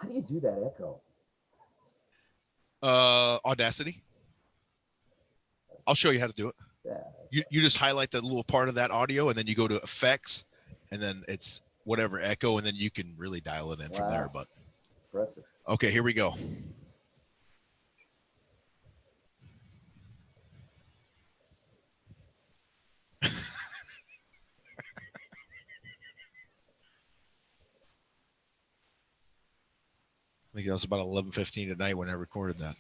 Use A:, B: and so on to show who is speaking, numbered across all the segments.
A: How do you do that echo?
B: Audacity. I'll show you how to do it.
A: Yeah.
B: You just highlight that little part of that audio, and then you go to effects, and then it's whatever echo, and then you can really dial it in from there.
A: Wow.
B: But
A: Impressive.
B: okay, here we go. I think that was about 11:15 at night when I recorded that.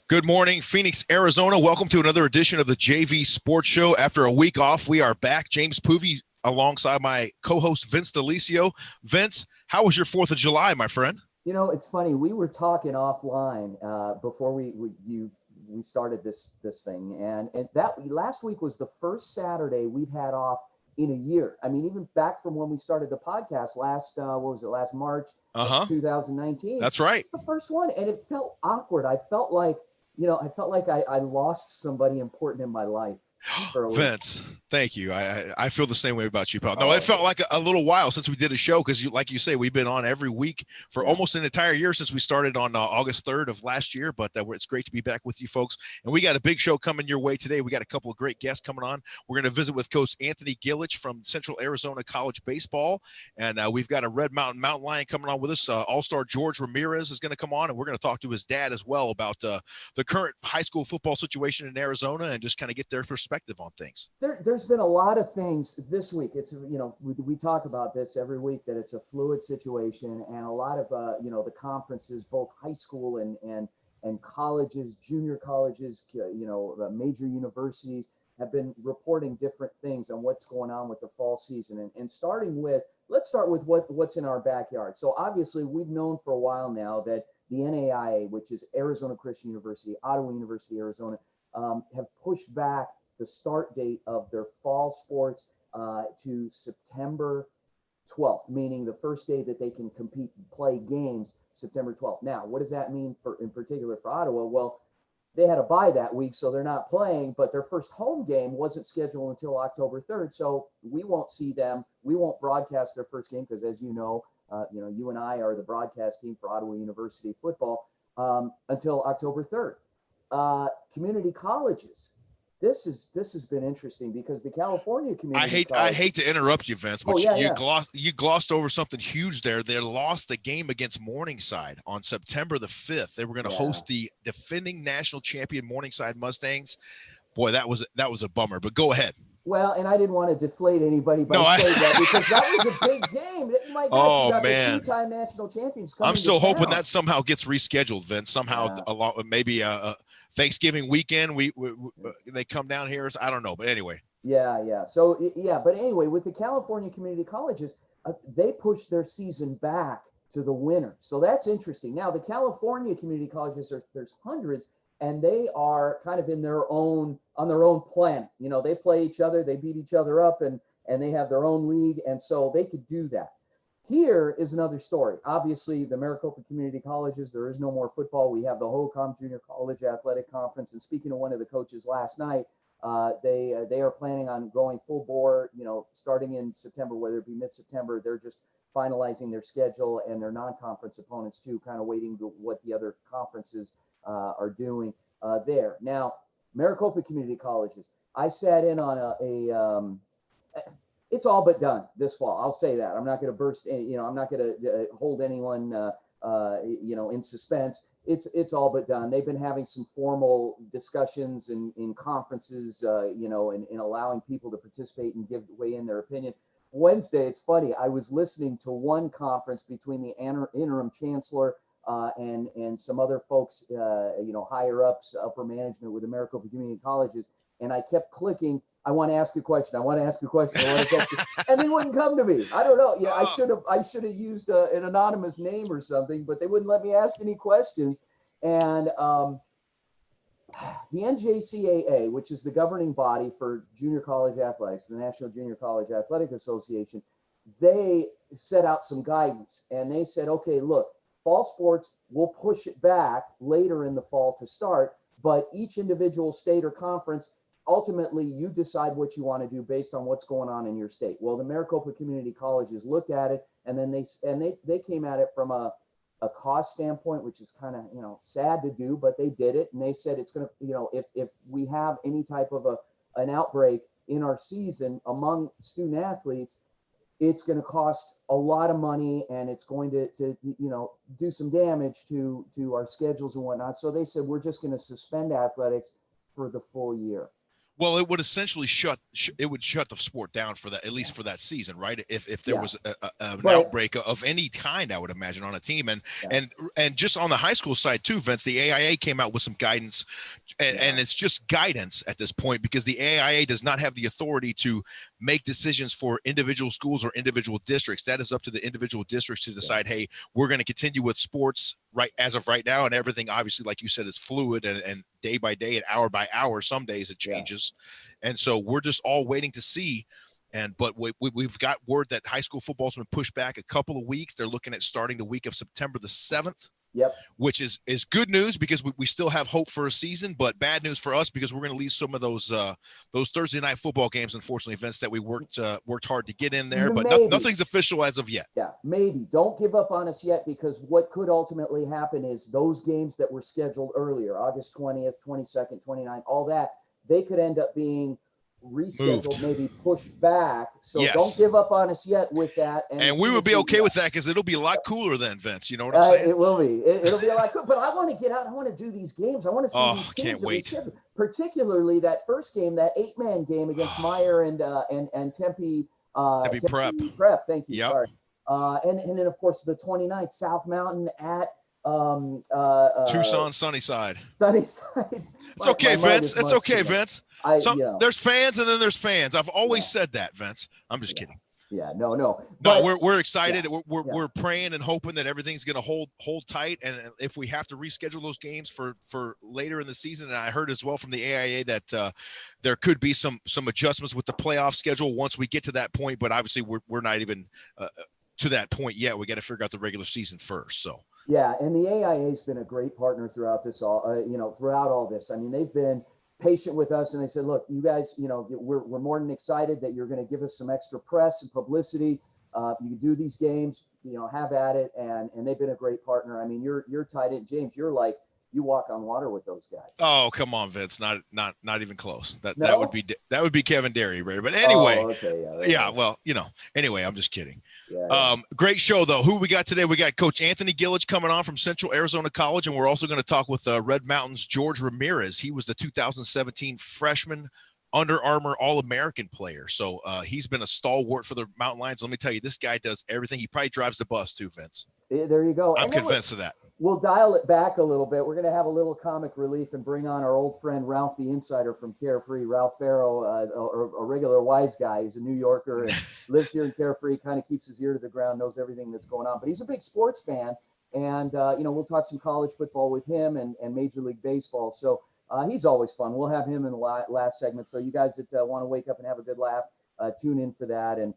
B: Good morning, Phoenix, Arizona. Welcome to another edition of the JV Sports Show. After a week off, we are back. James Poovey alongside my co-host Vince D'Alicio. Vince, how was your 4th of July, my friend?
A: You know, it's funny. We were talking offline before we started this thing, and that last week was the first Saturday we've had off in a year. I mean, even back from when we started the podcast last what was it, last March of 2019.
B: That's right.
A: It's the first one, and it felt awkward. I felt like I lost somebody important in my life.
B: Vince, thank you. I feel the same way about you, pal. No, it felt like a little while since we did a show because, like you say, we've been on every week for almost an entire year since we started on August 3rd of last year. But it's great to be back with you folks. And we got a big show coming your way today. We got a couple of great guests coming on. We're going to visit with Coach Anthony Gillich from Central Arizona College Baseball. And we've got a Red Mountain Lion coming on with us. All-star George Ramirez is going to come on, and we're going to talk to his dad as well about the current high school football situation in Arizona and just kind of get their perspective on things.
A: There's been a lot of things this week. It's, we talk about this every week, that it's a fluid situation, and a lot of the conferences, both high school and colleges, junior colleges, the major universities have been reporting different things on what's going on with the fall season. And starting with, let's start with what's in our backyard. So obviously we've known for a while now that the NAIA, which is Arizona Christian University, Ottawa University, Arizona, have pushed back the start date of their fall sports to September 12th, meaning the first day that they can compete and play games, September 12th. Now, what does that mean in particular for Ottawa? Well, they had a bye that week, so they're not playing, but their first home game wasn't scheduled until October 3rd. So we won't see them. We won't broadcast their first game because, as you know, you and I are the broadcast team for Ottawa University football until October 3rd. Community colleges. This has been interesting because the California community.
B: I hate to interrupt you, Vince, but you glossed over something huge there. They lost the game against Morningside on September the 5th. They were going to host the defending national champion Morningside Mustangs. Boy, that was a bummer. But go ahead.
A: Well, and I didn't want to deflate anybody by saying that because that was a big game. My gosh, you got the two-time national champions coming.
B: I'm still hoping that somehow gets rescheduled, Vince. Somehow, maybe Thanksgiving weekend, they come down here. I don't know, but anyway.
A: Yeah. So but anyway, with the California community colleges, they pushed their season back to the winter. So that's interesting. Now, the California community colleges, there's hundreds. And they are kind of on their own planet. They play each other, they beat each other up, and they have their own league. And so they could do that. Here is another story. Obviously, the Maricopa Community Colleges, there is no more football. We have the HOCOM Junior College Athletic Conference. And speaking to one of the coaches last night, they are planning on going full bore, starting in September, whether it be mid-September. They're just finalizing their schedule and their non-conference opponents too, kind of waiting to what the other conferences are doing there. Now, Maricopa Community Colleges, I sat in on it's all but done this fall. I'll say that. I'm not going to burst, I'm not going to hold anyone, in suspense. It's all but done. They've been having some formal discussions in conferences, in allowing people to participate and weigh in their opinion. Wednesday, it's funny. I was listening to one conference between the interim chancellor and some other folks, higher ups, upper management with the Maricopa Community Colleges. And I kept clicking, I want to ask a question. And they wouldn't come to me. I don't know. Yeah, I should have used an anonymous name or something, but they wouldn't let me ask any questions. And the NJCAA, which is the governing body for junior college athletics, the National Junior College Athletic Association, they set out some guidance. And they said, okay, look, fall sports, we'll push it back later in the fall to start, but each individual state or conference ultimately you decide what you want to do based on what's going on in your state. Well, the Maricopa Community Colleges looked at it, and then they came at it from a cost standpoint, which is kind of, sad to do, but they did it. And they said it's going to, if we have any type of an outbreak in our season among student athletes, it's going to cost a lot of money, and it's going to do some damage to our schedules and whatnot. So they said, we're just going to suspend athletics for the full year.
B: Well, it would essentially shut the sport down for that, at least for that season, right? If there was an outbreak of any kind, I would imagine, on a team. And just on the high school side too, Vince, the AIA came out with some guidance, and it's just guidance at this point, because the AIA does not have the authority to make decisions for individual schools or individual districts. That is up to the individual districts to decide, hey, we're going to continue with sports right as of right now, and everything obviously, like you said, is fluid and day by day and hour by hour. Some days it changes, and so we're just all waiting to see. But we've got word that high school football's been pushed back a couple of weeks. They're looking at starting the week of September the 7th.
A: Yep.
B: Which is good news, because we still have hope for a season, but bad news for us because we're going to lose some of those Thursday night football games, unfortunately, events that we worked hard to get in there, but nothing's official as of yet.
A: Yeah, maybe. Don't give up on us yet, because what could ultimately happen is those games that were scheduled earlier, August 20th, 22nd, 29th, all that, they could end up being rescheduled, maybe pushed back. So don't give up on us yet with that.
B: And we would be okay with that, because it'll be a lot cooler then, Vince. You know what I'm saying?
A: It will be. It'll be a lot cooler. But I want to get out. I want to do these games. I want to see these teams.
B: Can't wait.
A: Particularly that first game, that 8-man game against Meyer and Tempe.
B: Tempe Prep.
A: Prep. Thank you.
B: Yep.
A: Sorry. And then of course the 29th, South Mountain at
B: Tucson, Sunnyside. It's okay, Vince. It's okay, Vince. There's fans and then there's fans. I've always said that, Vince. I'm just kidding.
A: Yeah, no.
B: But we're excited. Yeah. We're praying and hoping that everything's going to hold tight. And if we have to reschedule those games for later in the season, and I heard as well from the AIA that there could be some adjustments with the playoff schedule once we get to that point. But obviously, we're not even to that point yet. We got to figure out the regular season first. So.
A: Yeah, and the AIA has been a great partner throughout this throughout all this. I mean, they've been patient with us, and they said, look, you guys, we're more than excited that you're going to give us some extra press and publicity. You can do these games, have at it. And they've been a great partner. I mean, you're tied in, James, you walk on water with those guys.
B: Oh, come on, Vince. Not even close. That would be Kevin Derry, right? But anyway, well, anyway, I'm just kidding. Yeah. Great show though. Who we got today? We got Coach Anthony Gillich coming on from Central Arizona College, and we're also going to talk with Red Mountain's George Ramirez. He was the 2017 freshman Under Armour All-American player. So he's been a stalwart for the Mountain Lions. Let me tell you, this guy does everything. He probably drives the bus too, Vince.
A: There you go.
B: I'm convinced of that.
A: We'll dial it back a little bit. We're going to have a little comic relief and bring on our old friend Ralph the Insider from Carefree. Ralph Farrow, a regular wise guy. He's a New Yorker and lives here in Carefree, kind of keeps his ear to the ground, knows everything that's going on. But he's a big sports fan. And, we'll talk some college football with him and Major League Baseball. So he's always fun. We'll have him in the last segment. So you guys that want to wake up and have a good laugh, tune in for that. And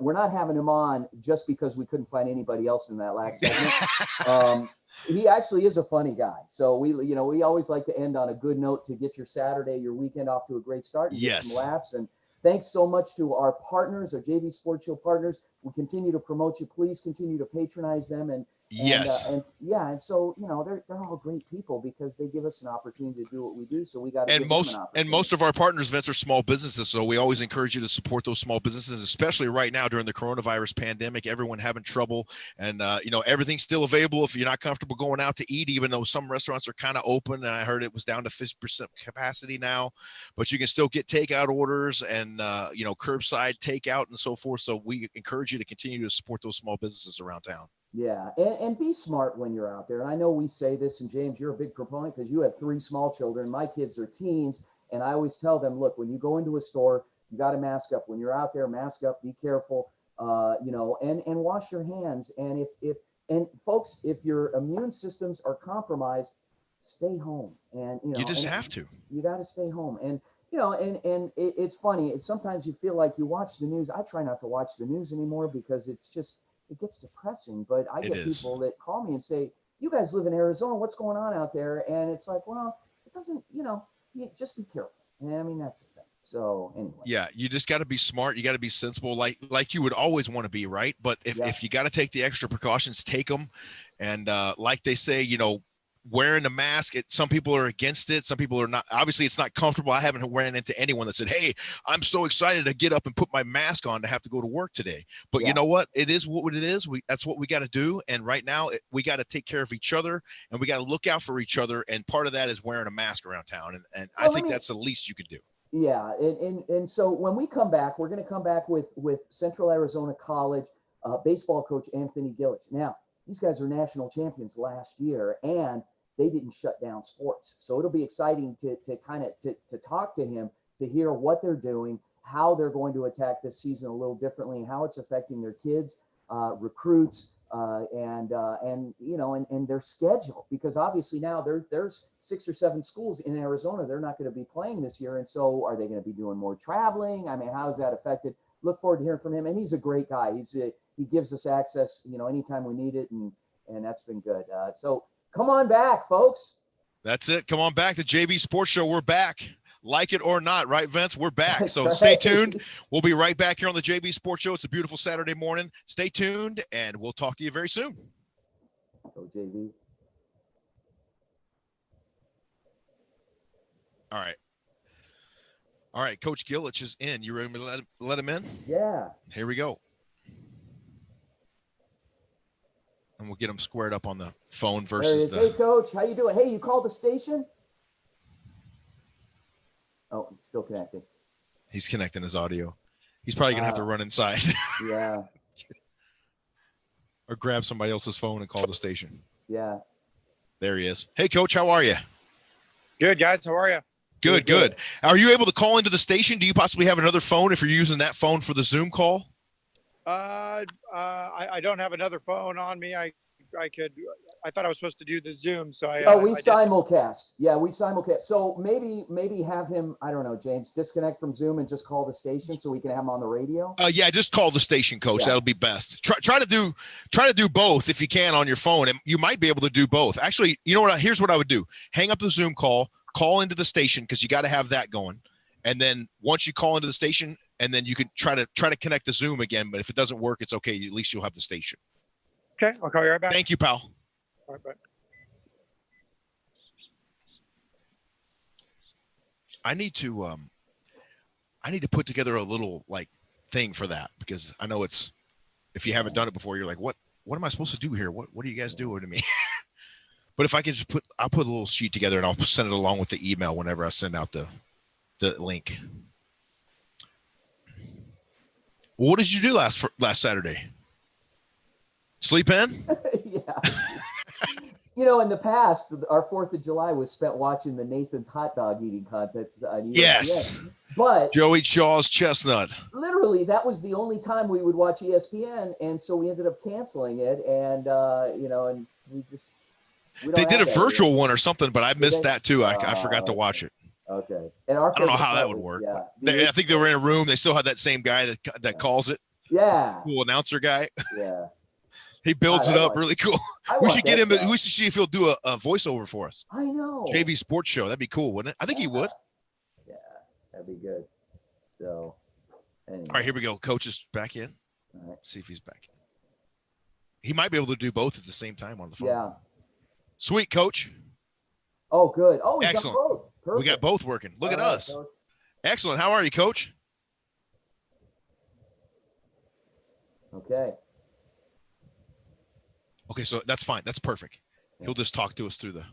A: we're not having him on just because we couldn't find anybody else in that last segment. He actually is a funny guy. So we always like to end on a good note to get your Saturday, your weekend off to a great start and get some laughs. And thanks so much to our partners, our JV Sports Show partners. We continue to promote you. Please continue to patronize them. And so they're all great people because they give us an opportunity to do what we do. So we got to
B: most of our partners, Vince, are small businesses. So we always encourage you to support those small businesses, especially right now during the coronavirus pandemic. Everyone having trouble, and everything's still available if you're not comfortable going out to eat. Even though some restaurants are kind of open, and I heard it was down to 50% capacity now, but you can still get takeout orders and curbside takeout and so forth. So we encourage you to continue to support those small businesses around town.
A: Yeah, and be smart when you're out there. And I know we say this, and James, you're a big proponent because you have 3 small children. My kids are teens, and I always tell them, look, when you go into a store, you got to mask up. When you're out there, mask up, be careful, and wash your hands. And if folks, if your immune systems are compromised, stay home. And
B: you just have to.
A: You got to stay home. And it's funny. Sometimes you feel like you watch the news. I try not to watch the news anymore because it gets depressing. But I get people that call me and say, you guys live in Arizona, what's going on out there? And it's like, well, it doesn't, you just be careful. Yeah, I mean, that's the thing. So anyway.
B: Yeah, you just got to be smart. You got to be sensible, like you would always want to be, right? But if you got to take the extra precautions, take them. And like they say, wearing a mask, some people are against it. Some people are not. Obviously, it's not comfortable. I haven't ran into anyone that said, "Hey, I'm so excited to get up and put my mask on to have to go to work today." But you know what? It is what it is. That's what we got to do. And right now, we got to take care of each other, and we got to look out for each other. And part of that is wearing a mask around town. And I think that's the least you can do.
A: Yeah, and so when we come back, we're going to come back with Central Arizona College baseball coach Anthony Gillich. Now, these guys are national champions last year, and they didn't shut down sports. So it'll be exciting to kind of to talk to him, to hear what they're doing, how they're going to attack this season a little differently, and how it's affecting their kids, recruits, and their schedule, because obviously now there's 6 or 7 schools in Arizona they're not going to be playing this year, and so are they going to be doing more traveling? I mean, how is that affected? Look forward to hearing from him, and he's a great guy. He gives us access, anytime we need it, and that's been good. So come on back, folks.
B: That's it. Come on back. The JV Sports Show. We're back. Like it or not, right, Vince? We're back.
A: That's
B: so
A: right.
B: Stay tuned. We'll be right back here on the JV Sports Show. It's a beautiful Saturday morning. Stay tuned, and we'll talk to you very soon.
A: Go JV.
B: All right. Coach Gillich is in. You ready to let him in?
A: Yeah.
B: Here we go. And we'll get him squared up on the phone versus the.
A: Hey, Coach, how you doing? Hey, you called the station? Oh, still connecting.
B: He's connecting his audio. He's probably gonna have to run inside.
A: Yeah.
B: Or grab somebody else's phone and call the station.
A: Yeah.
B: There he is. Hey, Coach, how are you?
C: Good, guys. How are you?
B: Good. Are you able to call into the station? Do you possibly have another phone if you're using that phone for the Zoom call?
C: I don't have another phone on me. I thought I was supposed to do the Zoom, so
A: we simulcast. Yeah, we simulcast. So maybe have him, I don't know, James, disconnect from Zoom and just call the station so we can have him on the radio.
B: Yeah, just call the station, Coach.
A: Yeah.
B: That'll be best. Try to do both if you can on your phone, and you might be able to do both. Actually, you know what? Here's what I would do: hang up the Zoom call into the station, because you got to have that going, and then once you call into the station, and then you can try to connect the Zoom again. But if it doesn't work, it's okay. At least you'll have the station.
C: Okay, I'll call you right back.
B: Thank you, pal.
C: All right, bye.
B: I need to put together a little thing for that, because I know if you haven't done it before, you're like, what am I supposed to do here? What are you guys doing to me? But if I could I'll put a little sheet together and I'll send it along with the email whenever I send out the link. Well, what did you do last Saturday? Sleep in?
A: Yeah. In the past, our 4th of July was spent watching the Nathan's hot dog eating contest on ESPN.
B: Yes.
A: But
B: Joey Shaw's chestnut.
A: Literally, that was the only time we would watch ESPN, and so we ended up canceling it. And and
B: they did a virtual one or something, but I missed that too. I forgot to watch it.
A: Okay. And I
B: don't know how that would work. Yeah. I think they were in a room. They still had that same guy that calls it.
A: Yeah.
B: Cool announcer guy.
A: Yeah.
B: He builds it up really cool. We should get him.
A: Show.
B: We should see if he'll do a voiceover for us.
A: I know.
B: JV Sports Show. That'd be cool, wouldn't it? I think he would.
A: Yeah, that'd be good. So, anyway.
B: All right, here we go. Coach is back in.
A: All right.
B: See if he's back. He might be able to do both at the same time on the phone.
A: Yeah.
B: Sweet, Coach.
A: Oh, good. Oh, he's
B: excellent.
A: on both. Perfect.
B: We got both working. Look at us.
A: Coach.
B: Excellent. How are you, Coach?
A: Okay.
B: Okay, so that's fine. That's perfect.
A: Yeah.
B: He'll just talk to us through the.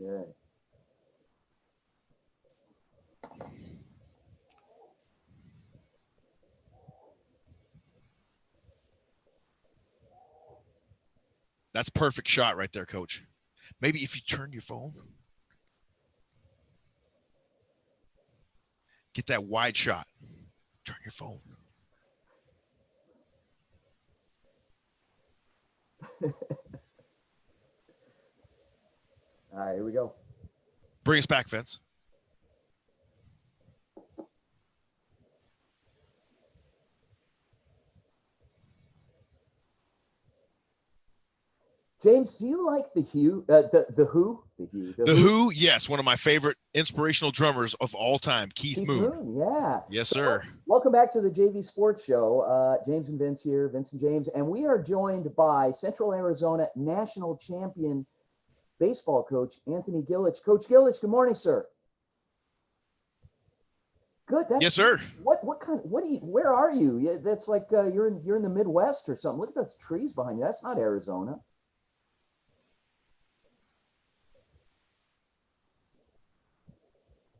A: Okay.
B: That's perfect shot right there, Coach. Maybe if you turn your phone, get that wide shot. Turn your phone.
A: All right, here we go.
B: Bring us back, Vince.
A: James, do you like the Who?
B: The Who, yes, one of my favorite inspirational drummers of all time, Keith Moon.
A: Yeah.
B: Yes,
A: So,
B: sir.
A: welcome back to the JV Sports Show. James and Vince here, Vince and James, and we are joined by Central Arizona national champion baseball coach Anthony Gillich. Coach Gillich, good morning, sir. Good.
B: Yes, sir.
A: Where are you? Yeah, that's like you're in the Midwest or something. Look at those trees behind you. That's not Arizona.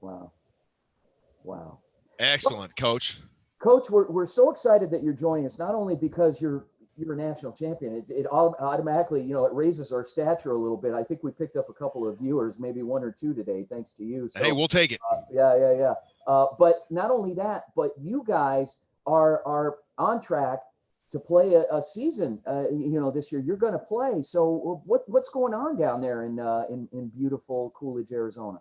A: Wow. Wow.
B: Excellent, Coach.
A: Coach, we're so excited that you're joining us, not only because you're a national champion, it automatically, it raises our stature a little bit. I think we picked up a couple of viewers, maybe one or two today, thanks to you. So,
B: hey, we'll take it.
A: Yeah. But not only that, but you guys are on track to play a season, this year. You're going to play. So what's going on down there in beautiful Coolidge, Arizona?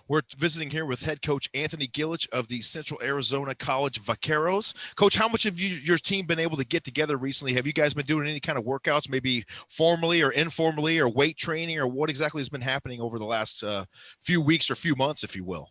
B: We're visiting here with head coach Anthony Gillich of the Central Arizona College Vaqueros. Coach, how much have your team been able to get together recently? Have you guys been doing any kind of workouts, maybe formally or informally, or weight training, or what exactly has been happening over the last few weeks or few months, if you will?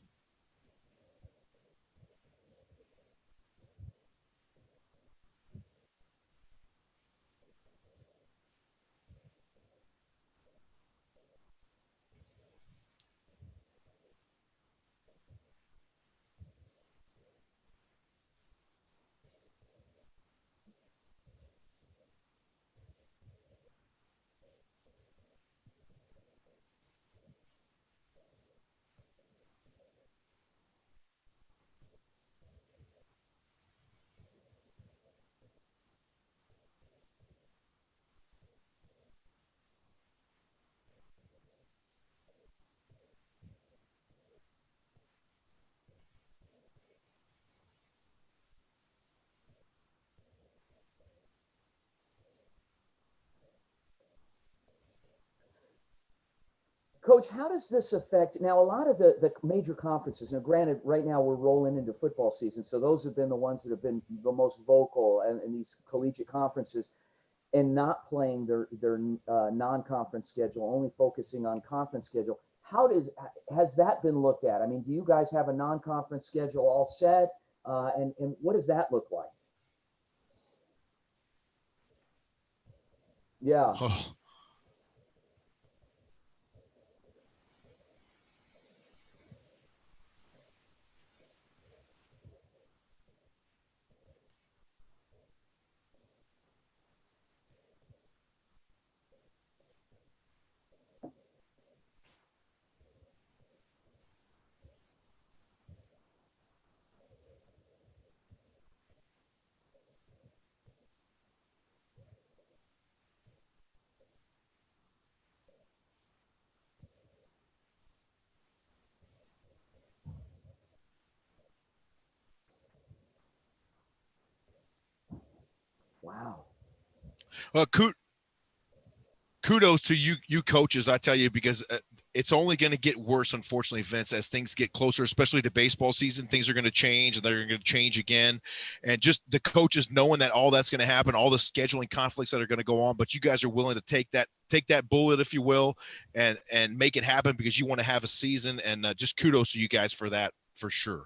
A: Coach, how does this affect now? A lot of the major conferences, now granted, right now we're rolling into football season, so those have been the ones that have been the most vocal in these collegiate conferences and not playing their non-conference schedule, only focusing on conference schedule. Has that been looked at? I mean, do you guys have a non-conference schedule all set? And what does that look like? Yeah.
B: Oh.
A: Wow.
B: Well, kudos to you coaches, I tell you, because it's only going to get worse, unfortunately, Vince, as things get closer, especially to baseball season. Things are going to change, and they're going to change again. And just the coaches knowing that all that's going to happen, all the scheduling conflicts that are going to go on, but you guys are willing to take that bullet, if you will, and make it happen because you want to have a season. And just kudos to you guys for that, for sure.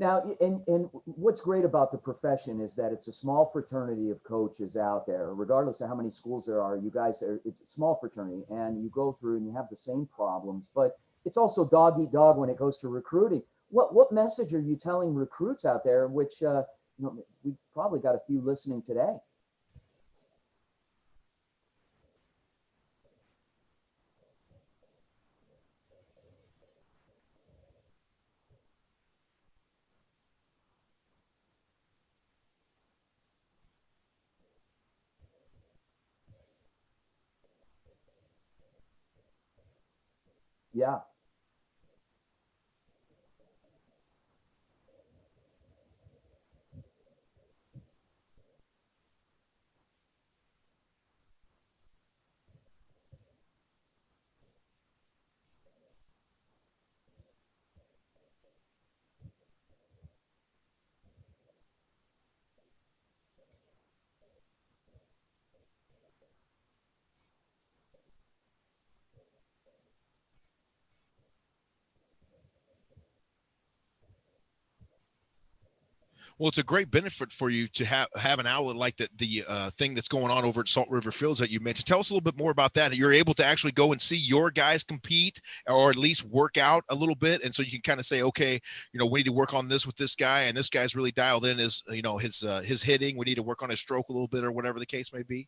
A: Now, and what's great about the profession is that it's a small fraternity of coaches out there, regardless of how many schools there are. You guys are, it's a small fraternity, and you go through and you have the same problems, but it's also dog eat dog when it goes to recruiting. What message are you telling recruits out there, which, we've probably got a few listening today? Yeah.
B: Well, it's a great benefit for you to have an outlet like the thing that's going on over at Salt River Fields that you mentioned. Tell us a little bit more about that. You're able to actually go and see your guys compete, or at least work out a little bit, and so you can kind of say, okay, we need to work on this with this guy, and this guy's really dialed in his hitting. We need to work on his stroke a little bit, or whatever the case may be.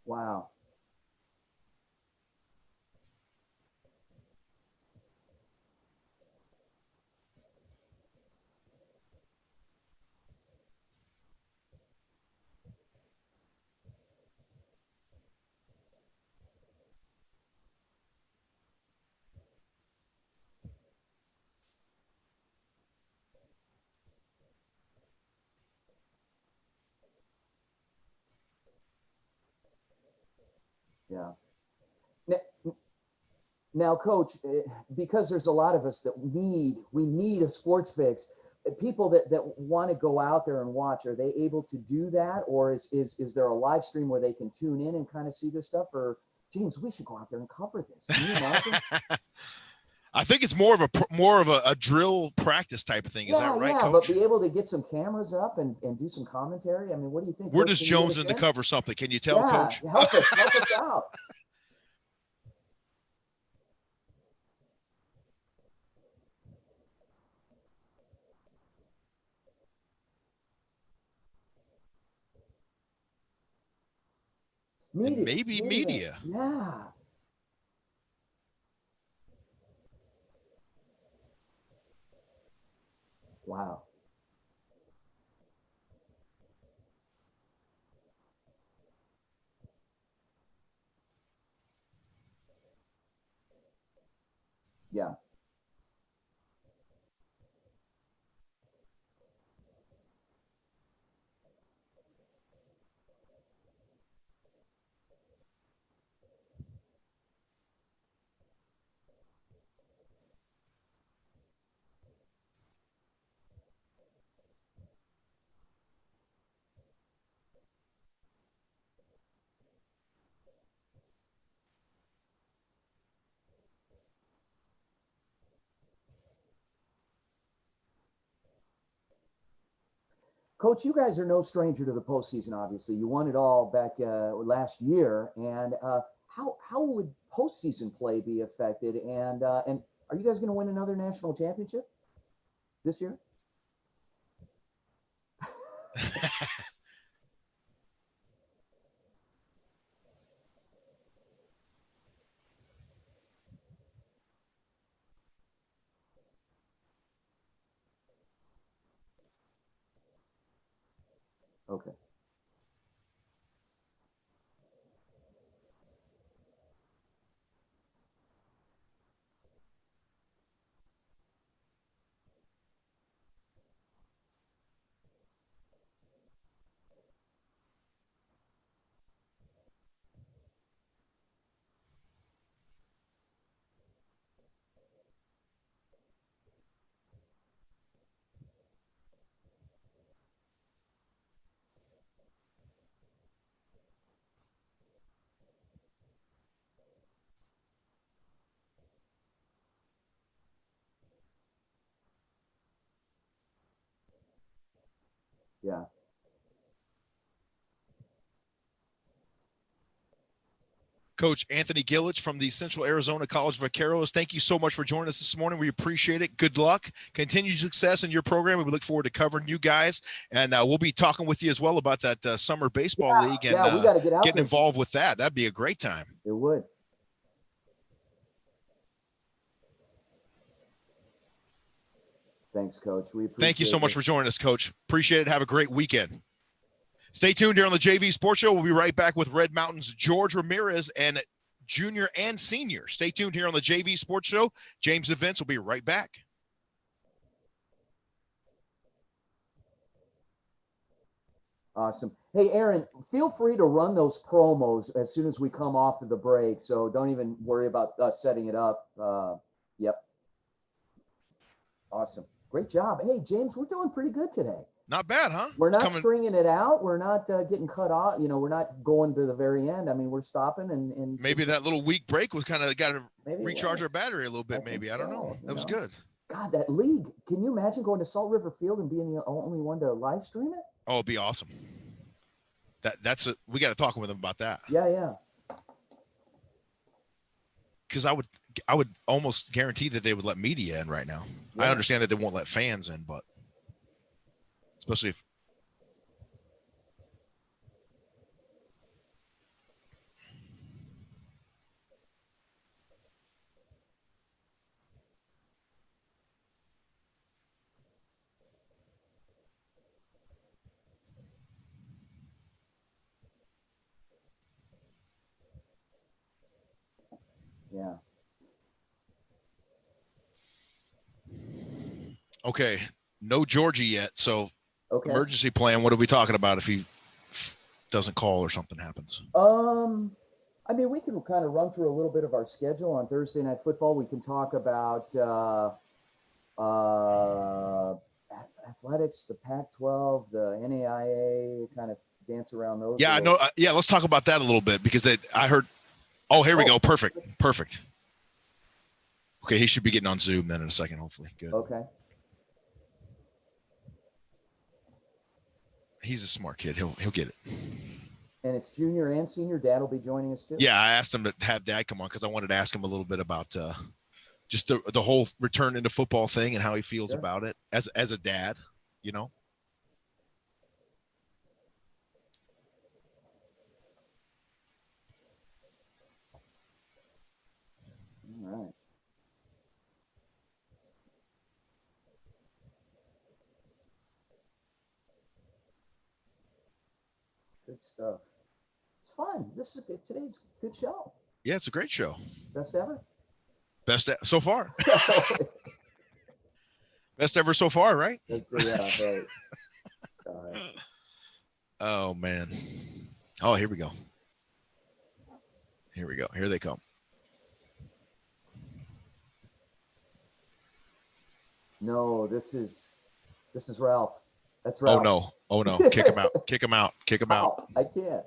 A: Wow. Yeah. Now, Coach, because there's a lot of us that we need a sports fix. People that want to go out there and watch, are they able to do that, or is there a live stream where they can tune in and kind of see this stuff? Or James, we should go out there and cover this. Can you imagine?
B: I think it's more of a drill practice type of thing. Is that
A: Yeah,
B: right,
A: yeah, but
B: Coach?
A: be able to get some cameras up and do some commentary. I mean, what do you think,
B: We're
A: Coach?
B: just
A: Can you get
B: Jones
A: us
B: in to
A: in?
B: cover something. Can you tell,
A: Yeah,
B: Coach?
A: help us out.
B: And
A: Media,
B: maybe
A: media,
B: media.
A: yeah. Wow, yeah. Coach, you guys are no stranger to the postseason. Obviously, you won it all back last year. And how would postseason play be affected? And are you guys going to win another national championship this year? Okay. Yeah.
B: Coach Anthony Gillich from the Central Arizona College Vaqueros, thank you so much for joining us this morning. We appreciate it. Good luck. Continued success in your program. We look forward to covering you guys. And we'll be talking with you as well about that summer baseball league and
A: we got to get out
B: getting
A: there.
B: involved with that. That'd be a great time.
A: It would. Thanks, Coach. We appreciate it.
B: Thank you so much for joining us, Coach. Appreciate it. Have a great weekend. Stay tuned here on the JV Sports Show. We'll be right back with Red Mountain's George Ramirez and junior and senior. Stay tuned here on the JV Sports Show. James and Vince will be right back.
A: Awesome. Hey, Aaron, feel free to run those promos as soon as we come off of the break. So don't even worry about us setting it up. Yep. Awesome. Great job. Hey, James, we're doing pretty good today.
B: Not bad, huh?
A: We're not stringing it out. We're not getting cut off. You know, we're not going to the very end. I mean, we're stopping and
B: maybe that little week break was kind of got to recharge our battery a little bit. I don't know. That was good.
A: God, that league. Can you imagine going to Salt River Field and being the only one to live stream it?
B: Oh, it'd be awesome. We got to talk with them about that.
A: Yeah.
B: Because I would almost guarantee that they would let media in right now. Yeah. I understand that they won't let fans in, but especially if
A: yeah.
B: Okay. No Georgie yet. So
A: emergency
B: plan. What are we talking about if he doesn't call or something happens?
A: I mean, we can kind of run through a little bit of our schedule on Thursday Night Football. We can talk about athletics, the Pac-12, the NAIA, kind of dance around those.
B: Yeah, I know. Yeah, let's talk about that a little bit because I heard. Oh, here we go. Perfect. Okay, he should be getting on Zoom then in a second, hopefully. Good.
A: Okay.
B: He's a smart kid. He'll get it.
A: And it's junior and senior. Dad will be joining us too.
B: Yeah, I asked him to have Dad come on because I wanted to ask him a little bit about just the whole return into football thing and how he feels about it as a dad, you know.
A: All right. Good stuff. It's fun. This is today's good show.
B: Yeah, it's a great show.
A: Best ever?
B: So far. Best ever so far, right?
A: Right.
B: Oh, man. Oh, here we go. Here they come.
A: No, this is Ralph. That's Ralph.
B: Oh no. Kick him out. Kick him out.
A: I can't.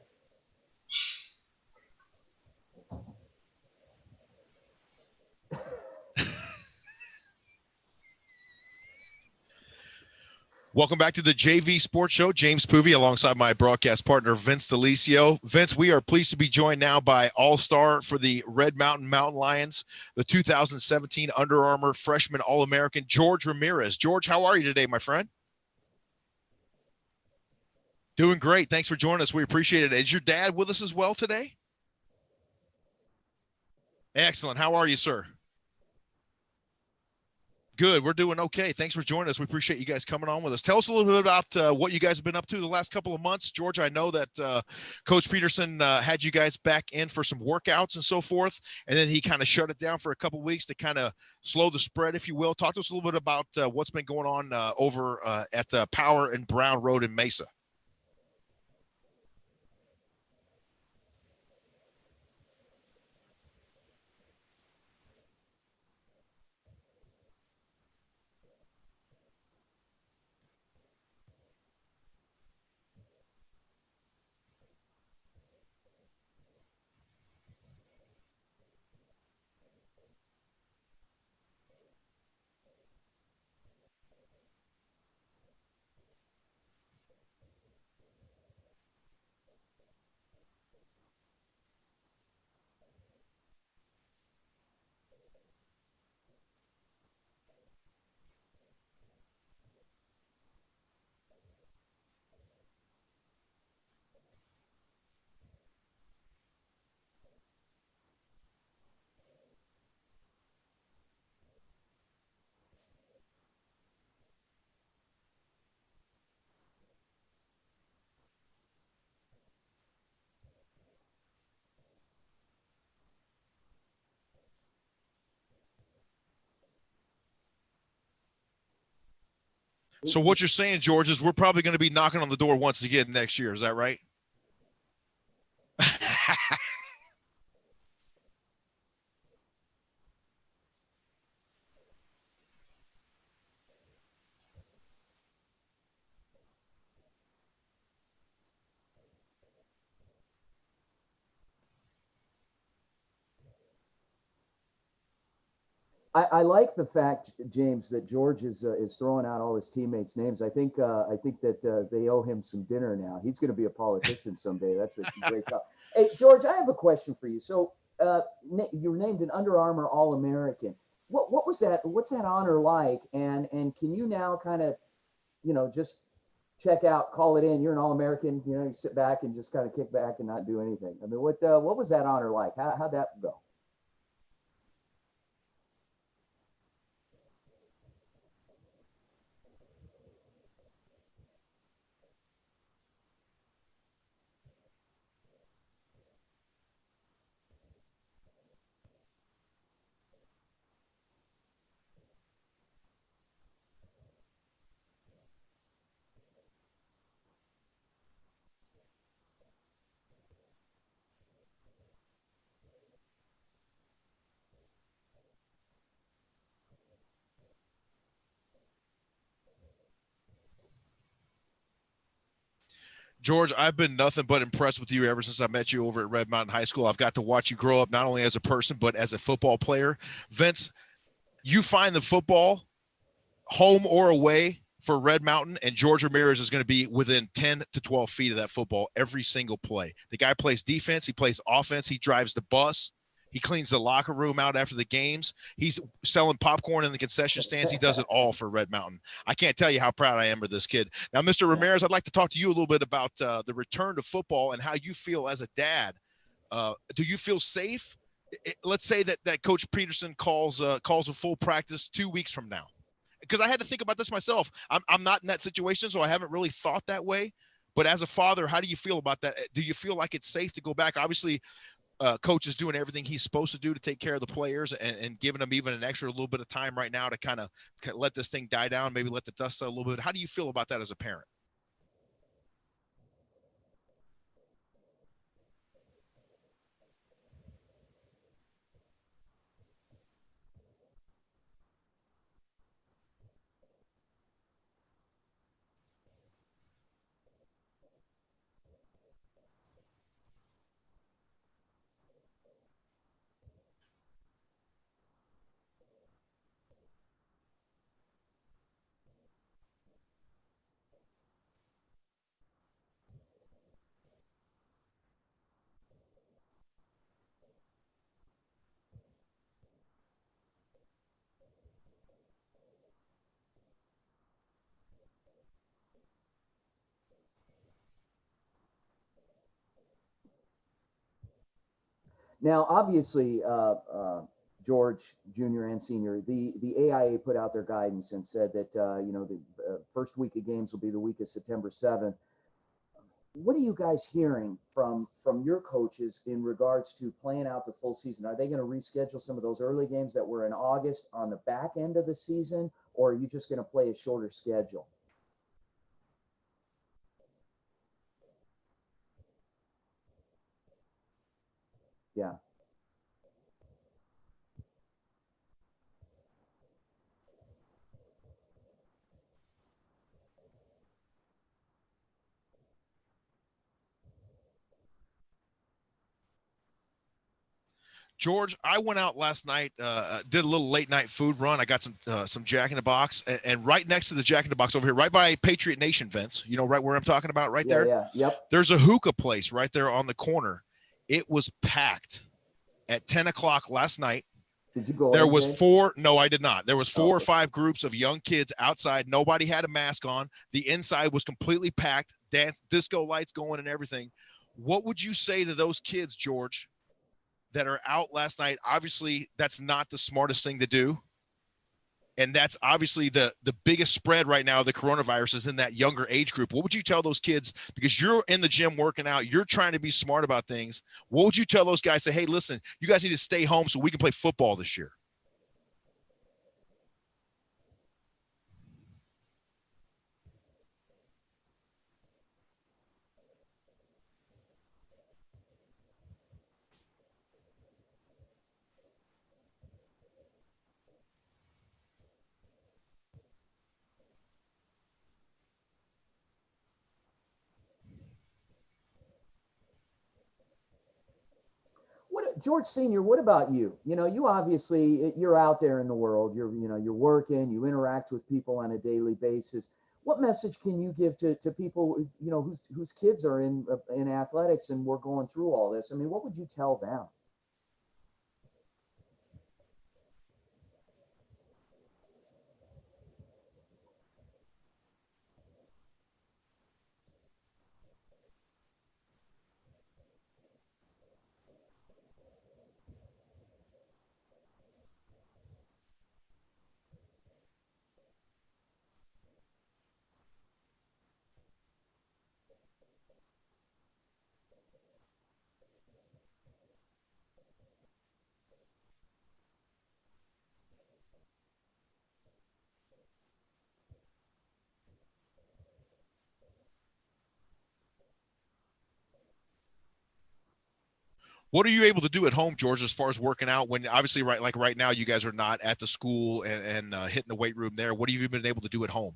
B: Welcome back to the JV Sports Show. James Poovey alongside my broadcast partner, Vince Delisio. Vince, we are pleased to be joined now by All-Star for the Red Mountain Mountain Lions, the 2017 Under Armour Freshman All-American, George Ramirez. George, how are you today, my friend? Doing great. Thanks for joining us. We appreciate it. Is your dad with us as well today? Excellent. How are you, sir? Good. We're doing okay. Thanks for joining us. We appreciate you guys coming on with us. Tell us a little bit about what you guys have been up to the last couple of months. George, I know that Coach Peterson had you guys back in for some workouts and so forth, and then he kind of shut it down for a couple of weeks to kind of slow the spread, if you will. Talk to us a little bit about what's been going on over at Power and Brown Road in Mesa. So what you're saying, George, is we're probably going to be knocking on the door once again next year. Is that right?
A: I like the fact, James, that George is throwing out all his teammates' names. I think that they owe him some dinner now. He's going to be a politician someday. That's a great job. Hey, George, I have a question for you. So you were named an Under Armour All-American. What was that? What's that honor like? And can you now kind of, just check out, call it in? You're an All-American. You sit back and just kind of kick back and not do anything. I mean, what was that honor like? How'd that go?
B: George, I've been nothing but impressed with you ever since I met you over at Red Mountain High School. I've got to watch you grow up not only as a person, but as a football player. Vince, you find the football home or away for Red Mountain, and George Ramirez is going to be within 10 to 12 feet of that football every single play. The guy plays defense. He plays offense. He drives the bus. He cleans the locker room out after the games. He's selling popcorn in the concession stands. He does it all for Red Mountain. I can't tell you how proud I am of this kid. Now, Mr. Ramirez, I'd like to talk to you a little bit about the return to football and how you feel as a dad. Do you feel safe? Let's say that Coach Peterson calls a full practice 2 weeks from now. Because I had to think about this myself. I'm not in that situation, so I haven't really thought that way. But as a father, how do you feel about that? Do you feel like it's safe to go back? Obviously, Coach is doing everything he's supposed to do to take care of the players and giving them even an extra little bit of time right now to kind of let this thing die down, maybe let the dust settle a little bit. How do you feel about that as a parent?
A: Now, obviously, George Jr. and Senior, the AIA put out their guidance and said that the first week of games will be the week of September 7th. What are you guys hearing from your coaches in regards to playing out the full season? Are they going to reschedule some of those early games that were in August on the back end of the season, or are you just going to play a shorter schedule? Yeah.
B: George, I went out last night, did a little late night food run. I got some Jack in the Box, and right next to the Jack in the Box over here, right by Patriot Nation, Vince, right where I'm talking about, right there.
A: Yeah. Yep.
B: There's a hookah place right there on the corner. It was packed at 10 o'clock last night.
A: Did you go?
B: There was four. No, I did not. There was four or
A: Okay.
B: five groups of young kids outside. Nobody had a mask on. The inside was completely packed. Dance, disco lights going and everything. What would you say to those kids, George, that are out last night? Obviously, that's not the smartest thing to do. And that's obviously the biggest spread right now. The coronavirus is in that younger age group. What would you tell those kids? Because you're in the gym working out, you're trying to be smart about things. What would you tell those guys? Say, hey, listen, you guys need to stay home so we can play football this year.
A: George Senior, what about you? You obviously you're out there in the world. You're working. You interact with people on a daily basis. What message can you give to people whose kids are in athletics and we're going through all this? I mean, what would you tell them?
B: What are you able to do at home, George, as far as working out when obviously right now you guys are not at the school and hitting the weight room there? What have you been able to do at home?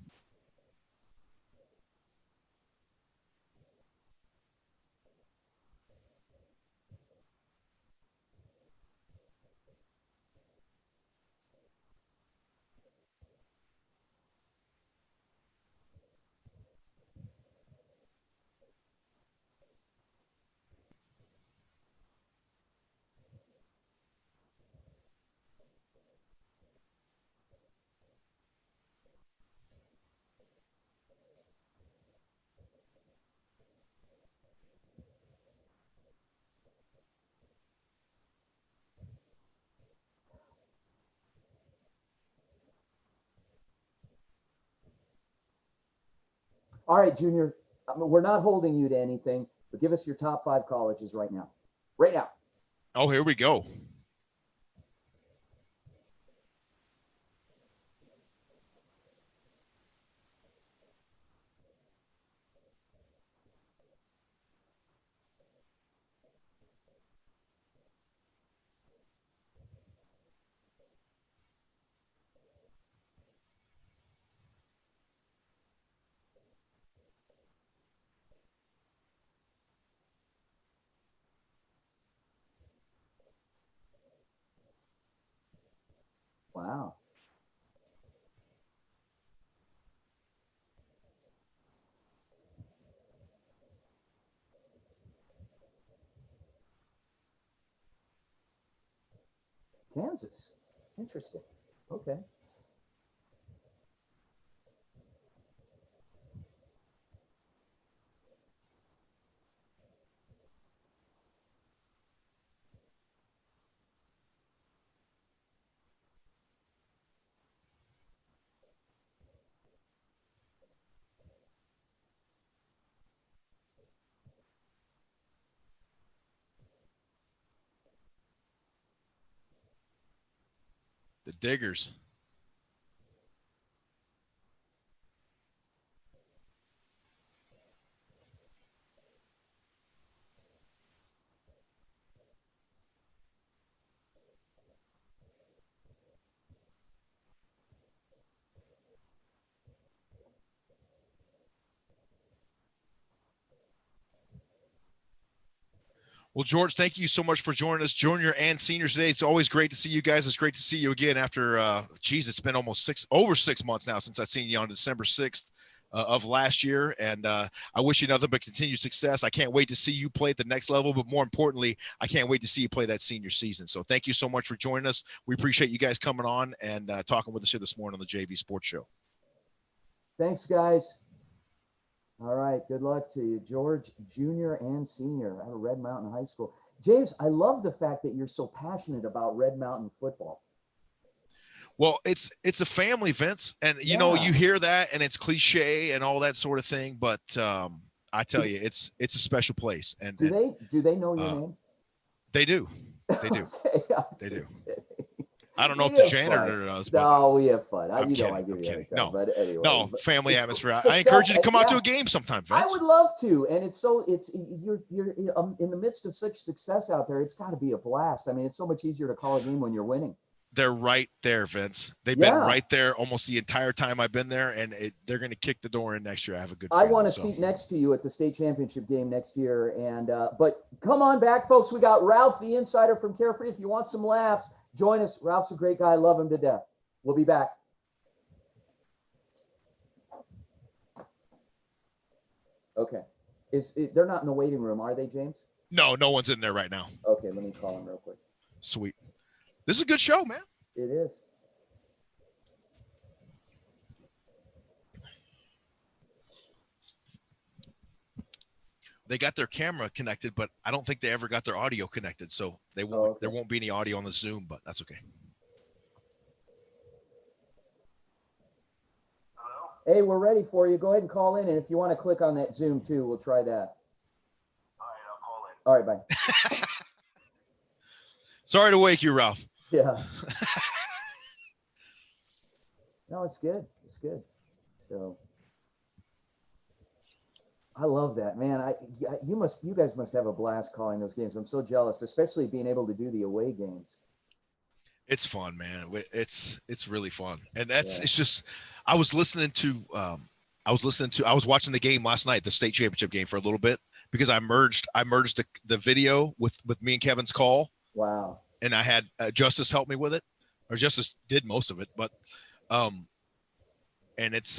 A: All right, Junior, we're not holding you to anything, but give us your top 5 colleges right now. Right now.
B: Oh, here we go.
A: Wow. Kansas. Interesting. Okay.
B: The Diggers. Well, George, thank you so much for joining us, junior and seniors today. It's always great to see you guys. It's great to see you again after, it's been almost over 6 months now since I've seen you on December 6th of last year. And I wish you nothing but continued success. I can't wait to see you play at the next level, but more importantly, I can't wait to see you play that senior season. So thank you so much for joining us. We appreciate you guys coming on and talking with us here this morning on the JV Sports Show.
A: Thanks, guys. All right. Good luck to you, George, junior and senior out of Red Mountain High School. James, I love the fact that you're so passionate about Red Mountain football.
B: Well, it's a family, Vince, and you hear that, and it's cliche and all that sort of thing. But I tell you, it's a special place. And
A: do they know your name?
B: They do. They do.
A: Okay,
B: they do.
A: Kidding.
B: I don't know if the janitor does. But
A: no, we have fun. I give you
B: I'm
A: a
B: no,
A: time, but anyway.
B: No, family atmosphere. I encourage you to come out to a game sometime, Vince.
A: I would love to, and you're in the midst of such success out there. It's got to be a blast. I mean, it's so much easier to call a game when you're winning.
B: They're right there, Vince. They've been
A: Yeah.
B: right there almost the entire time I've been there, and they're going to kick the door in next year. I have a good
A: I
B: feeling.
A: want a seat next to you at the state championship game next year. And but come on back, folks. We got Ralph, the insider from Carefree. If you want some laughs, join us. Ralph's a great guy. I love him to death. We'll be back. Okay. They're not in the waiting room, are they, James?
B: No one's in there right now.
A: Okay, let me call him real quick.
B: Sweet. This is a good show, man.
A: It is.
B: They got their camera connected, but I don't think they ever got their audio connected. So they won't.
A: Oh, okay.
B: There won't be any audio on the Zoom, but that's okay.
A: Hey, we're ready for you. Go ahead and call in, and if you want to click on that Zoom too, we'll try that. All right, bye.
B: Sorry to wake you, Ralph.
A: Yeah. No, it's good. It's good. So I love that, man. You guys must have a blast calling those games. I'm so jealous, especially being able to do the away games.
B: It's fun, man. It's really fun, and that's
A: Yeah.
B: it's just. I was watching the game last night, the state championship game, for a little bit because I merged the video with me and Kevin's call.
A: Wow.
B: And I had Justice help me with it, or Justice did most of it, but and it's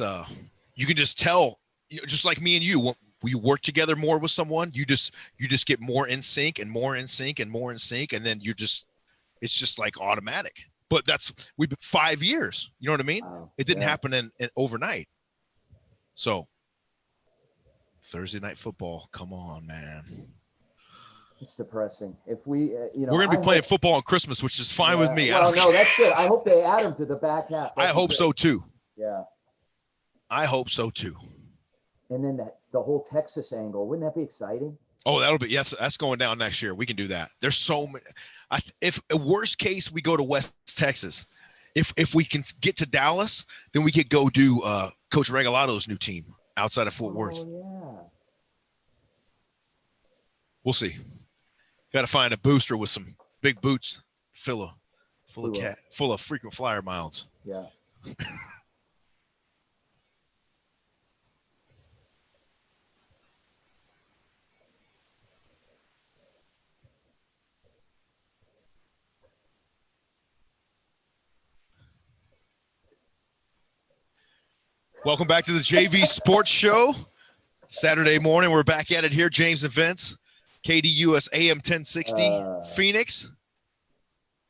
B: you can just tell, just like me and you, when you work together more with someone, you just get more in sync and more in sync and more in sync, and then it's just like automatic. But we've been 5 years, you know what I mean?
A: Wow.
B: It didn't
A: Yeah.
B: happen in overnight. So Thursday night football, come on, man.
A: It's depressing. If we,
B: We're gonna be playing football on Christmas, which is fine with me.
A: Well, no, that's good. I hope they add them to the back half.
B: I hope so too.
A: Yeah.
B: I hope so too.
A: And then the whole Texas angle, wouldn't that be exciting?
B: Oh, yes, that's going down next year. We can do that. There's so many. If worst case we go to West Texas, if we can get to Dallas, then we could go do Coach Regalato's new team outside of Fort Worth.
A: Oh yeah.
B: We'll see. Got to find a booster with some big boots, full of frequent flyer miles.
A: Yeah.
B: Welcome back to the JV Sports Show. Saturday morning, we're back at it here. James and Vince, KDUS AM 1060, Phoenix.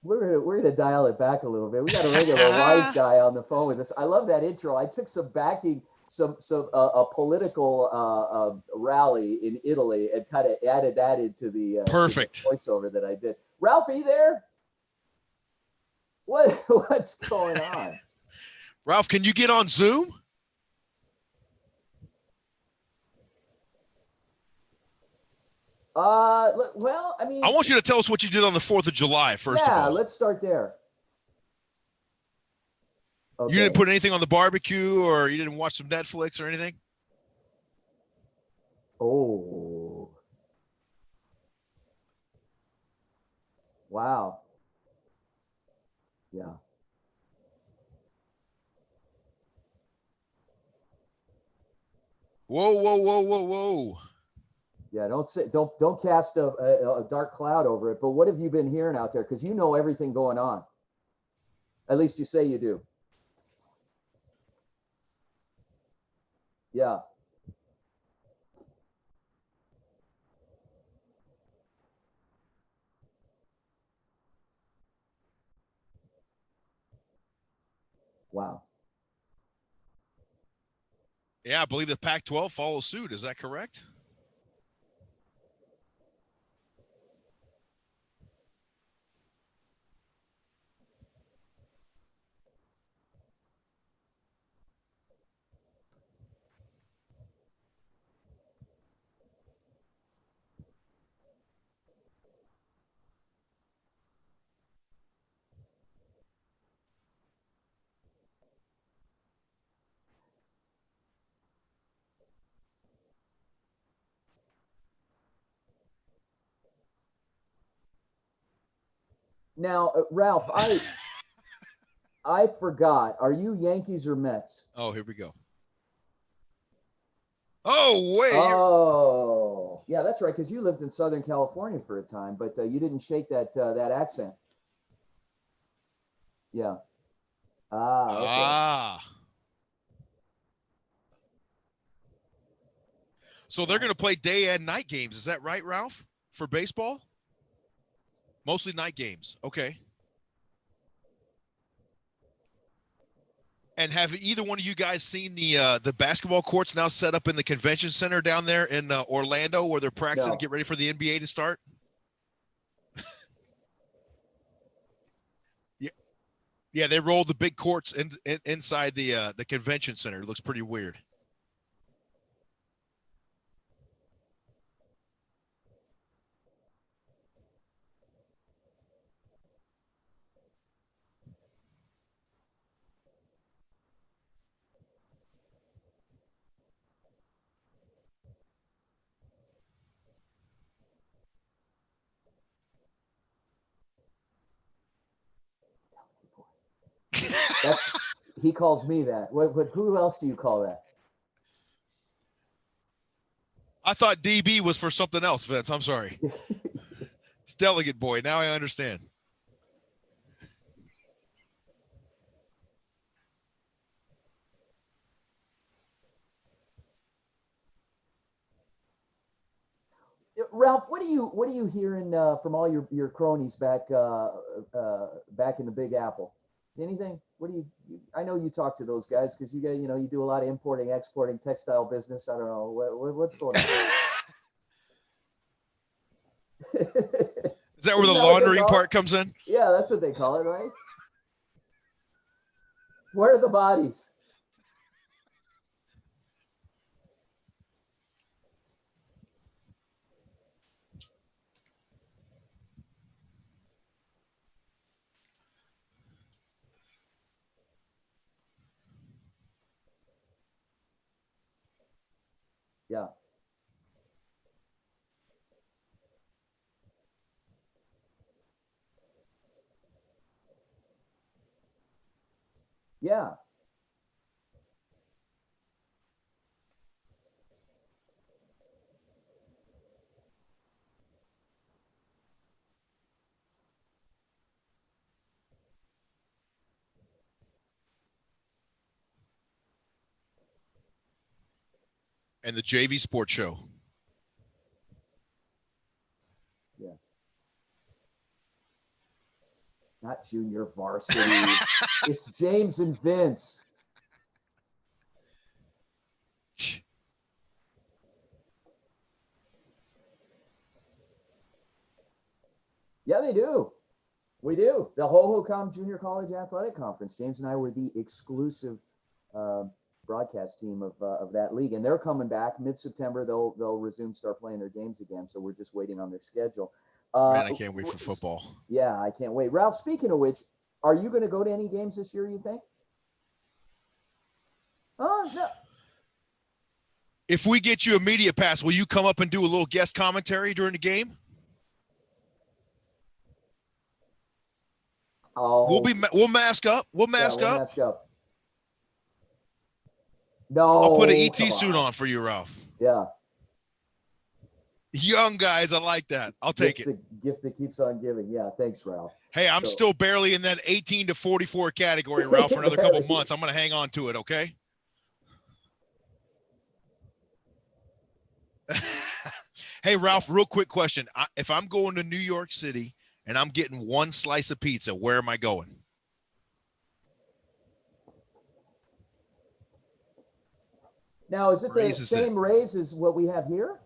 A: We're gonna dial it back a little bit. We got a regular wise guy on the phone with us. I love that intro. I took some backing, a political rally in Italy, and kind of added that into the
B: perfect
A: voiceover that I did. Ralph, are you there? What's going on?
B: Ralph, can you get on Zoom?
A: Well, I mean,
B: I want you to tell us what you did on the 4th of July, first of all.
A: Yeah, let's start there. Okay.
B: You didn't put anything on the barbecue, or you didn't watch some Netflix or anything?
A: Oh. Wow. Yeah.
B: Whoa.
A: Yeah, don't cast a dark cloud over it. But what have you been hearing out there? Because you know everything going on. At least you say you do. Yeah. Wow.
B: Yeah, I believe the Pac-12 follows suit. Is that correct?
A: Now, Ralph, I forgot. Are you Yankees or Mets?
B: Oh, here we go. Oh, wait.
A: Oh, yeah, that's right. Because you lived in Southern California for a time, but you didn't shake that accent. Yeah. Ah, okay.
B: Ah. So they're going to play day and night games. Is that right, Ralph? For baseball? Mostly night games. Okay. And have either one of you guys seen the basketball courts now set up in the convention center down there in Orlando where they're practicing to
A: No.
B: get ready for the NBA to start? Yeah, yeah, they rolled the big courts inside the convention center. It looks pretty weird.
A: That's he calls me that. What? Who else do you call that?
B: I thought DB was for something else, Vince. I'm sorry. It's delegate boy. Now I understand.
A: Ralph, what are you hearing from all your cronies back in the Big Apple? Anything? What do I know you talk to those guys because you you do a lot of importing, exporting, textile business. I don't know what's going on.
B: Is that where the
A: Isn't that what they
B: laundering
A: call it?
B: part comes in?
A: Yeah, that's what they call it, right? Where are the bodies? Yeah. Yeah.
B: And the JV Sports Show.
A: Yeah. Not junior varsity. It's James and Vince. Yeah, they do. We do. The Hohokam Junior College Athletic Conference. James and I were the exclusive uh, broadcast team of that league, and they're coming back mid-September. They'll resume, start playing their games again. So we're just waiting on their schedule.
B: Man, I can't wait for football.
A: Yeah, I can't wait. Ralph, speaking of which, are you going to go to any games this year? You think? Oh no.
B: If we get you a media pass, will you come up and do a little guest commentary during the game?
A: Oh,
B: We'll mask up. We'll mask
A: we'll
B: up.
A: mask up. No,
B: I'll put an ET
A: come
B: suit on for you, Ralph.
A: Yeah.
B: Young guys, I like that. I'll take it.
A: The gift that keeps on giving. Yeah, thanks, Ralph.
B: Hey, I'm still barely in that 18 to 44 category, Ralph, for another couple months. I'm going to hang on to it, okay? Hey, Ralph, real quick question. If I'm going to New York City and I'm getting one slice of pizza, where am I going?
A: Now, is it the same raise as what we have here?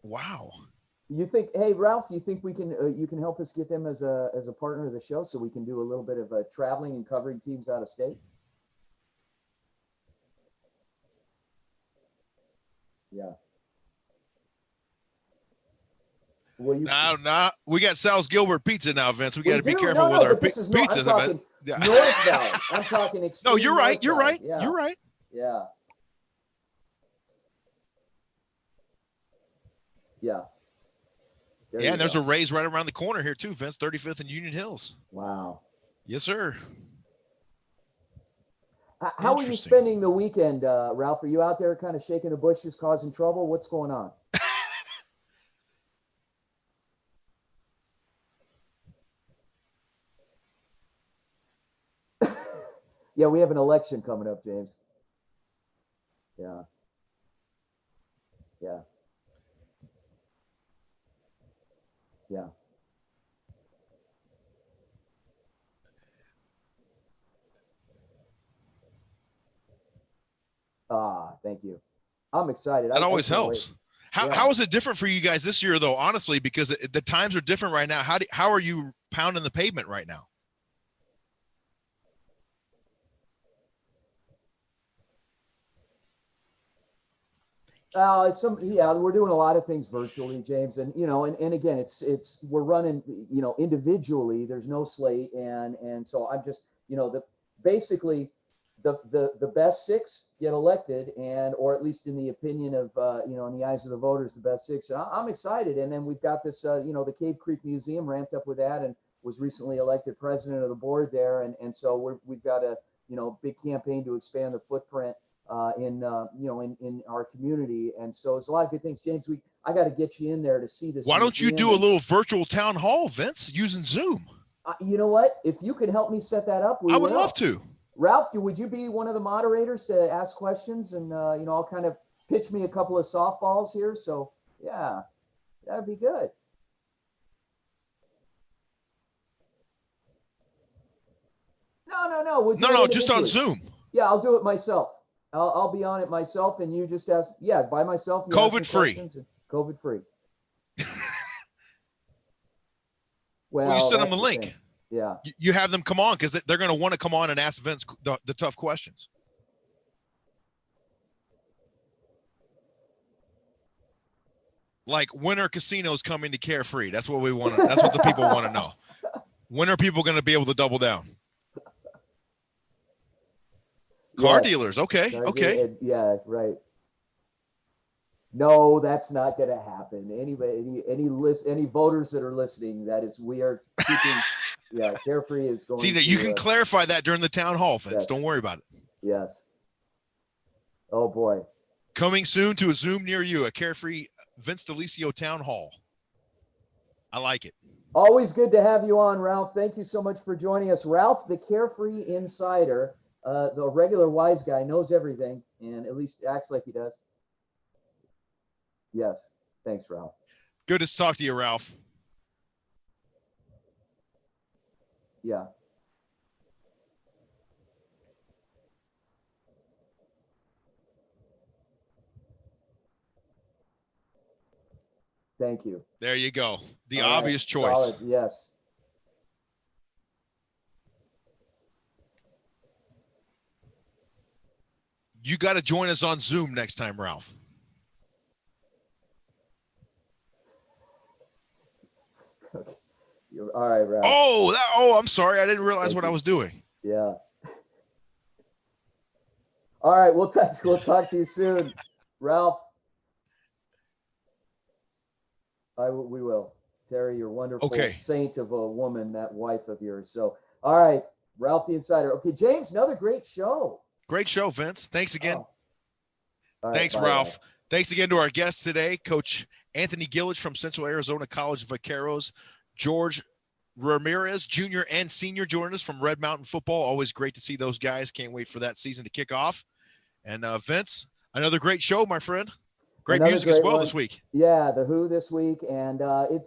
B: Wow.
A: You think, hey Ralph, you think we can you can help us get them as a partner of the show so we can do a little bit of traveling and covering teams out of state? Yeah. Will you?
B: Now we got Sal's Gilbert Pizza now, Vince. We got to be
A: do?
B: careful
A: No,
B: with
A: no,
B: our
A: but this is no, I'm
B: pizzas.
A: talking
B: Yeah.
A: North Valley. I'm talking extreme.
B: No, you're right.
A: North
B: You're
A: Valley.
B: right.
A: Yeah.
B: You're right.
A: Yeah. Yeah.
B: Yeah, and there's
A: go.
B: a Rays right around the corner here too, Vince. 35th and Union Hills.
A: Wow.
B: Yes, sir.
A: How are you spending the weekend, Ralph? Are you out there kind of shaking the bushes, causing trouble? What's going on? Yeah, we have an election coming up, James. Yeah. Yeah. Yeah. Thank you. I'm excited.
B: That always helps. How is it different for you guys this year, though? Honestly, because the times are different right now. How are you pounding the pavement right now?
A: We're doing a lot of things virtually, James, and and again, we're running, individually. There's no slate, and so I'm just, basically the best six get elected, or at least in the opinion of, in the eyes of the voters, the best six. And I'm excited. And then we've got this, the Cave Creek Museum ramped up with that, and was recently elected president of the board there, and so we've got a big campaign to expand the footprint in our community, and so there's a lot of good things. James, I got to get you in there to see this.
B: Why don't you do a little virtual town hall, Vince, using Zoom?
A: You know what? If you could help me set that up,
B: I would love to.
A: Ralph, would you be one of the moderators to ask questions, and I'll kind of pitch me a couple of softballs here. So yeah, that'd be good. No.
B: No, just on Zoom.
A: Yeah, I'll do it myself. I'll be on it myself, and you just ask. Yeah, by myself.
B: COVID free.
A: COVID free.
B: Well, you send them the link.
A: Thing. Yeah.
B: You have them come on because they're going to want to come on and ask Vince the tough questions. Like, when are casinos coming to Carefree? That's what we want. That's what the people want to know. When are people going to be able to double down? Car dealers. Okay.
A: Yeah, right. No, that's not going to happen. Any voters that are listening, we are keeping. Yeah, Carefree is going.
B: See, you can clarify that during the town hall, Vince. Yes. Don't worry about it.
A: Yes. Oh boy.
B: Coming soon to a Zoom near you, a Carefree Vince DeLisio town hall. I like it.
A: Always good to have you on, Ralph. Thank you so much for joining us. Ralph, the Carefree Insider, the regular wise guy, knows everything, and at least acts like he does. Yes. Thanks, Ralph.
B: Good to talk to you, Ralph.
A: Yeah. Thank you.
B: There you go. The obvious choice.
A: Solid. Yes.
B: You got to join us on Zoom next time, Ralph.
A: Okay. All right, Ralph.
B: I'm sorry. I didn't realize what I was doing.
A: Yeah. All right, we'll talk to you soon, Ralph. We will. Terry, you're wonderful. Saint of a woman, that wife of yours. So, all right, Ralph the Insider. Okay, James, another great show.
B: Great show, Vince. Thanks again. Thanks,
A: bye,
B: Ralph. Thanks again to our guest today, Coach Anthony Gillich from Central Arizona College of Vaqueros. George Ramirez, junior and senior, joined us from Red Mountain Football. Always great to see those guys. Can't wait for that season to kick off. And Vince, another great show, my friend. Great music as well this week.
A: Yeah, The Who this week, and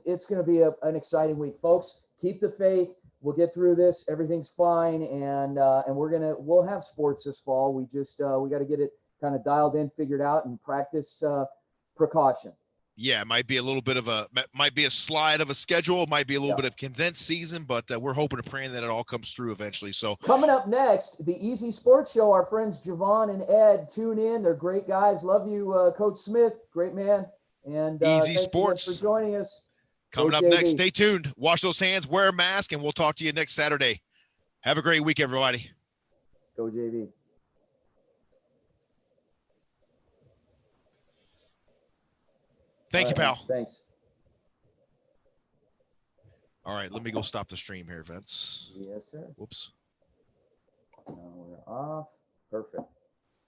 A: it's going to be an exciting week, folks. Keep the faith. We'll get through this. Everything's fine, and we'll have sports this fall. We just we got to get it kind of dialed in, figured out, and practice precaution.
B: Yeah, it might be a slide of a schedule, might be a little bit of condensed season, but we're hoping and praying that it all comes through eventually. So
A: coming up next, the Easy Sports Show. Our friends Javon and Ed tune in. They're great guys. Love you, Coach Smith. Great man. And
B: Easy Sports
A: for joining us.
B: Coming
A: Go
B: up next,
A: JV.
B: stay tuned. Wash those hands, wear a mask, and we'll talk to you next Saturday. Have a great week, everybody.
A: Go JV.
B: Thank you,
A: All right,
B: pal.
A: Thanks.
B: All right, let me go stop the stream here, Vince.
A: Yes, sir.
B: Whoops.
A: Now we're off. Perfect.